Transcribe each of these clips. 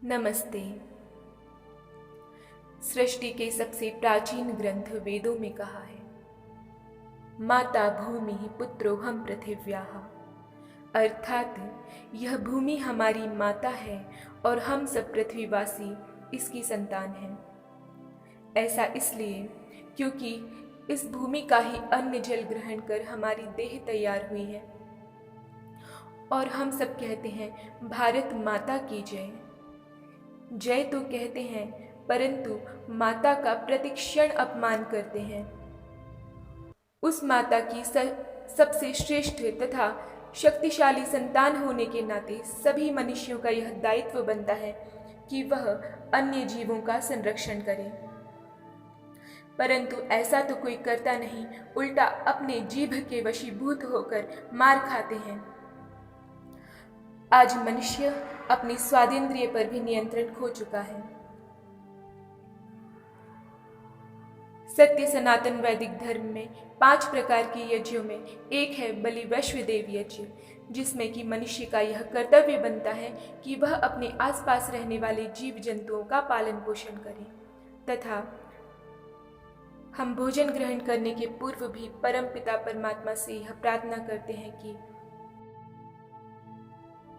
नमस्ते। सृष्टि के सबसे प्राचीन ग्रंथ वेदों में कहा है, माता भूमि पुत्रो हम पृथिव्याः, अर्थात यह भूमि हमारी माता है और हम सब पृथ्वीवासी इसकी संतान हैं। ऐसा इसलिए क्योंकि इस भूमि का ही अन्न जल ग्रहण कर हमारी देह तैयार हुई है और हम सब कहते हैं भारत माता की जय। जय तो कहते हैं परंतु माता का प्रतिक्षण अपमान करते हैं। उस माता की सबसे श्रेष्ठ तथा शक्तिशाली संतान होने के नाते सभी मनुष्यों का यह दायित्व बनता है कि वह अन्य जीवों का संरक्षण करे, परंतु ऐसा तो कोई करता नहीं, उल्टा अपने जीभ के वशीभूत होकर मार खाते हैं। आज मनुष्य अपनी स्वादेंद्रिय पर भी नियंत्रण खो चुका है। सत्य सनातन वैदिक धर्म में 5 प्रकार के यज्ञों में एक है बलि वैश्वदेव यज्ञ, जिसमें कि मनुष्य का यह कर्तव्य बनता है कि वह अपने आसपास रहने वाले जीव जंतुओं का पालन पोषण करे तथा हम भोजन ग्रहण करने के पूर्व भी परम पिता परमात्मा से यह प्रार्थना करते हैं कि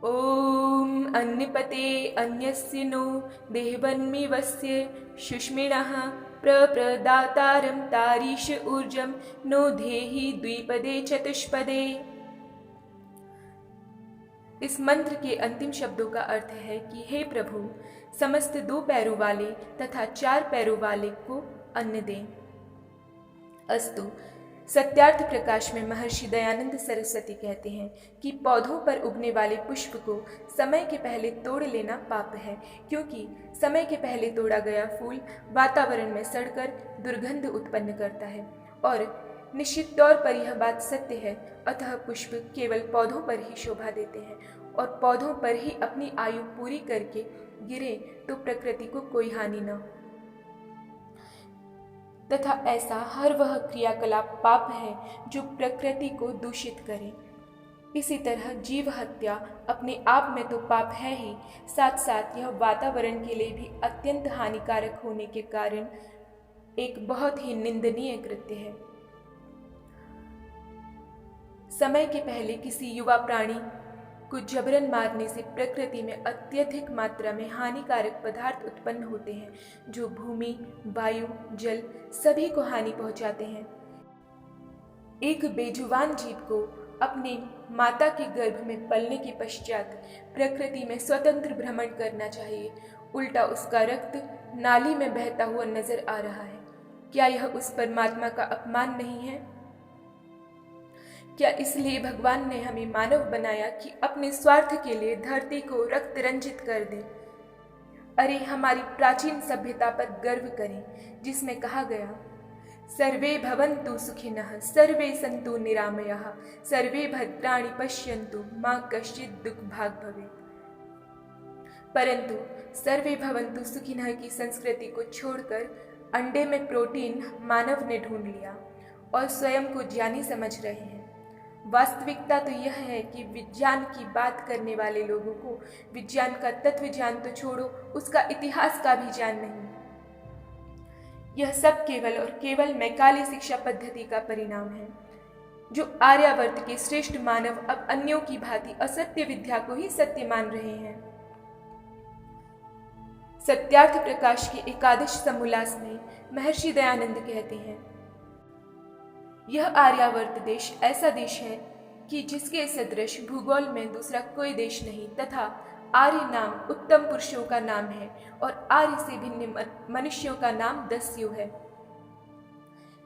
ओम अन्नपते अन्यस्य नो देहवन्मिवस्य शुष्मिणः प्रप्रदातारं तारीश ऊर्जं नो धेहि द्विपदे चतुष्पदे। इस मंत्र के अंतिम शब्दों का अर्थ है कि हे प्रभु, समस्त 2 पैरों वाले तथा 4 पैरों वाले को अन्न दें। अस्तु। सत्यार्थ प्रकाश में महर्षि दयानंद सरस्वती कहते हैं कि पौधों पर उगने वाले पुष्प को समय के पहले तोड़ लेना पाप है, क्योंकि समय के पहले तोड़ा गया फूल वातावरण में सड़कर दुर्गंध उत्पन्न करता है और निश्चित तौर पर यह बात सत्य है। अतः पुष्प केवल पौधों पर ही शोभा देते हैं और पौधों पर ही अपनी आयु पूरी करके गिरे तो प्रकृति को कोई हानि न हो, तथा ऐसा हर वह क्रियाकलाप पाप है जो प्रकृति को दूषित करे। इसी तरह जीव हत्या अपने आप में तो पाप है ही, साथ साथ यह वातावरण के लिए भी अत्यंत हानिकारक होने के कारण एक बहुत ही निंदनीय कृत्य है। समय के पहले किसी युवा प्राणी को जबरन मारने से प्रकृति में अत्यधिक मात्रा में हानिकारक पदार्थ उत्पन्न होते हैं जो भूमि, वायु, जल सभी को हानि पहुंचाते हैं। एक बेजुबान जीव को अपने माता के गर्भ में पलने के पश्चात प्रकृति में स्वतंत्र भ्रमण करना चाहिए, उल्टा उसका रक्त नाली में बहता हुआ नजर आ रहा है। क्या यह उस परमात्मा का अपमान नहीं है? क्या इसलिए भगवान ने हमें मानव बनाया कि अपने स्वार्थ के लिए धरती को रक्त रंजित कर दे? अरे हमारी प्राचीन सभ्यता पर गर्व करें, जिसमें कहा गया, सर्वे भवन्तु सुखिनः सर्वे सन्तु निरामयाः सर्वे भद्राणि पश्यन्तु मां कश्चित् दुःखभाग् भवेत्। परंतु सर्वे भवन्तु सुखिनः की संस्कृति को छोड़कर अंडे में प्रोटीन मानव ने ढूंढ लिया और स्वयं को ज्ञानी समझ रहे हैं। वास्तविकता तो यह है कि विज्ञान की बात करने वाले लोगों को विज्ञान का तत्व ज्ञान तो छोड़ो, उसका इतिहास का भी ज्ञान नहीं। यह सब केवल और केवल मैकाले शिक्षा पद्धति का परिणाम है, जो आर्यावर्त के श्रेष्ठ मानव अब अन्यों की भांति असत्य विद्या को ही सत्य मान रहे हैं। सत्यार्थ प्रकाश के एकादश समोल्लास में महर्षि दयानंद कहते हैं, यह आर्यावर्त देश ऐसा देश है कि जिसके सदृश भूगोल में दूसरा कोई देश नहीं, तथा आर्य नाम उत्तम पुरुषों का नाम है और आर्य से भिन्न मनुष्यों का नाम दस्यु है।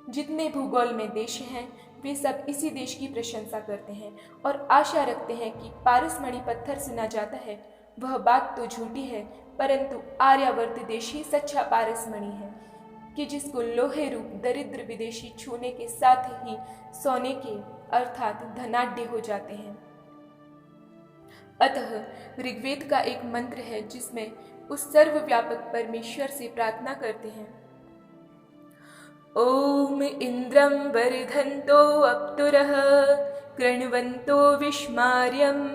जितने भूगोल में देश हैं वे सब इसी देश की प्रशंसा करते हैं और आशा रखते हैं कि पारसमणि पत्थर से ना जाता है। वह बात तो झूठी है, परंतु आर्यावर्त देश ही सच्चा पारसमणि है कि जिसको लोहे रूप दरिद्र विदेशी छूने के साथ ही सोने के अर्थात धनाढ्य हो जाते हैं। अतः ऋग्वेद का एक मंत्र है जिसमें उस सर्वव्यापक परमेश्वर से प्रार्थना करते हैं, ओम इंद्रम वर्धन्तो अप्तुरः कृण्वन्तो विष्मार्यम्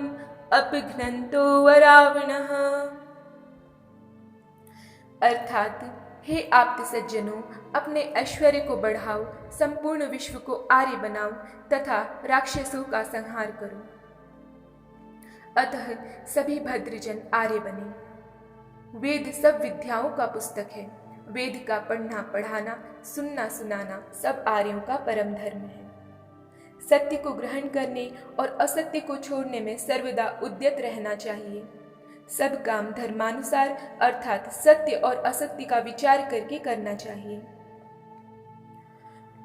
अपघ्नन्तो वरावणः। अर्थात हे आप्त सज्जनों, अपने ऐश्वर्य को बढ़ाओ, संपूर्ण विश्व को आर्य बनाओ तथा राक्षसों का संहार करो। अतः सभी भद्रजन आर्य बने। वेद सब विद्याओं का पुस्तक है। वेद का पढ़ना पढ़ाना, सुनना सुनाना सब आर्यों का परम धर्म है। सत्य को ग्रहण करने और असत्य को छोड़ने में सर्वदा उद्यत रहना चाहिए। सब काम धर्मानुसार अर्थात सत्य और असत्य का विचार करके करना चाहिए।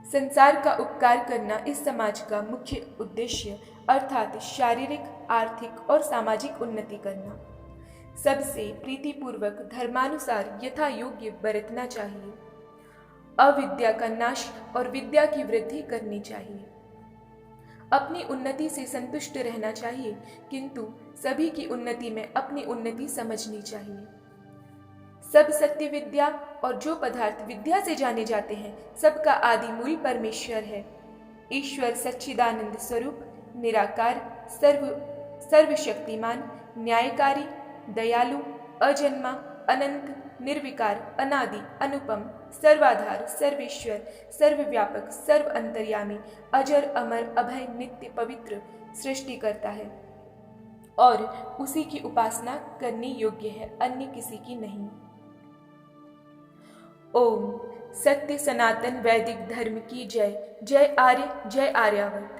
संसार का उपकार करना इस समाज का मुख्य उद्देश्य अर्थात शारीरिक, आर्थिक और सामाजिक उन्नति करना। सबसे प्रीतिपूर्वक धर्मानुसार यथा योग्य बरतना चाहिए। अविद्या का नाश और विद्या की वृद्धि करनी चाहिए। अपनी उन्नति से संतुष्ट रहना चाहिए, किंतु सभी की उन्नति में अपनी उन्नति समझनी चाहिए। सब सत्य विद्या और जो पदार्थ विद्या से जाने जाते हैं, सबका आदि मूल परमेश्वर है। ईश्वर सच्चिदानंद स्वरूप, निराकार, सर्वशक्तिमान, न्यायकारी, दयालु, अजन्मा, अनंत, निर्विकार, अनादि, अनुपम, सर्वाधार, सर्वेश्वर, सर्वव्यापक, सर्व अंतर्यामी, अजर, अमर, अभय, नित्य, पवित्र सृष्टि करता है और उसी की उपासना करनी योग्य है, अन्य किसी की नहीं। ओम सत्य सनातन वैदिक धर्म की जय। जय आर्य, जय आर्यावर्त।